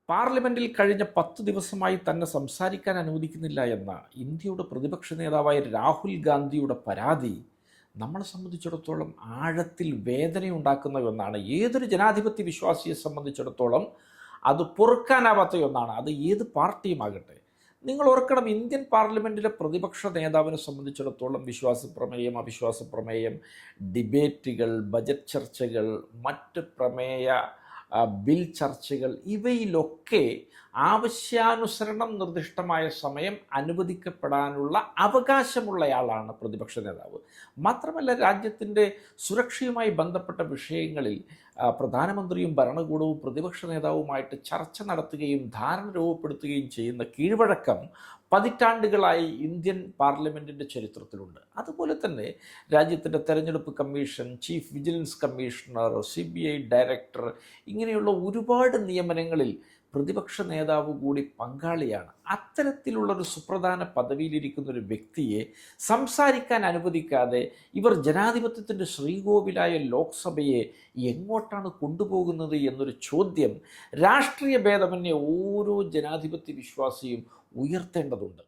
പാർലമെന്റിൽ കഴിഞ്ഞ 10 ദിവസമായി തന്നെ സംസാരിക്കാൻ അനുവദിക്കുന്നില്ല എന്ന ഇന്ത്യയുടെ പ്രതിപക്ഷ നേതാവായ രാഹുൽ ഗാന്ധിയുടെ പരാതി നമ്മളെ സംബന്ധിച്ചിടത്തോളം ആഴത്തിൽ വേദനയുണ്ടാക്കുന്ന ഒന്നാണ്. ഏതൊരു ജനാധിപത്യ വിശ്വാസിയെ സംബന്ധിച്ചിടത്തോളം അത് പൊറുക്കാനാവാത്ത ഒന്നാണ്. അത് ഏത് പാർട്ടിയുമാകട്ടെ. നിങ്ങൾ ഓർക്കണം, ഇന്ത്യൻ പാർലമെൻറ്റിലെ പ്രതിപക്ഷ നേതാവിനെ സംബന്ധിച്ചിടത്തോളം വിശ്വാസ പ്രമേയം, അവിശ്വാസ പ്രമേയം, ഡിബേറ്റുകൾ, ബജറ്റ് ചർച്ചകൾ, മറ്റ് പ്രമേയ ബിൽ ചർച്ചകൾ, ഇവയിലൊക്കെ ആവശ്യാനുസരണം നിർദ്ദിഷ്ടമായ സമയം അനുവദിക്കപ്പെടാനുള്ള അവകാശമുള്ളയാളാണ് പ്രതിപക്ഷ നേതാവ്. മാത്രമല്ല, രാജ്യത്തിൻ്റെ സുരക്ഷയുമായി ബന്ധപ്പെട്ട വിഷയങ്ങളിൽ പ്രധാനമന്ത്രിയും ഭരണകൂടവും പ്രതിപക്ഷ നേതാവുമായിട്ട് ചർച്ച നടത്തുകയും ധാരണ രൂപപ്പെടുത്തുകയും ചെയ്യുന്ന കീഴ്വഴക്കം പതിറ്റാണ്ടുകളായി ഇന്ത്യൻ പാർലമെൻറ്റിൻ്റെ ചരിത്രത്തിലുണ്ട്. അതുപോലെ തന്നെ രാജ്യത്തിൻ്റെ തെരഞ്ഞെടുപ്പ് commission, chief vigilance commissioner, CBI director, ഇങ്ങനെയുള്ള ഒരുപാട് നിയമനങ്ങളിൽ പ്രതിപക്ഷ നേതാവ് കൂടി പങ്കാളിയാണ്. അത്തരത്തിലുള്ളൊരു സുപ്രധാന പദവിയിലിരിക്കുന്ന ഒരു വ്യക്തിയെ സംസാരിക്കാൻ അനുവദിക്കാതെ ഇവർ ജനാധിപത്യത്തിൻ്റെ ശ്രീകോവിലായ ലോക്സഭയെ എങ്ങോട്ടാണ് കൊണ്ടുപോകുന്നത് എന്നൊരു ചോദ്യം രാഷ്ട്രീയ ഭേദമന്യേ ഓരോ ജനാധിപത്യ വിശ്വാസിയും ഉയർത്തേണ്ടതുണ്ട്.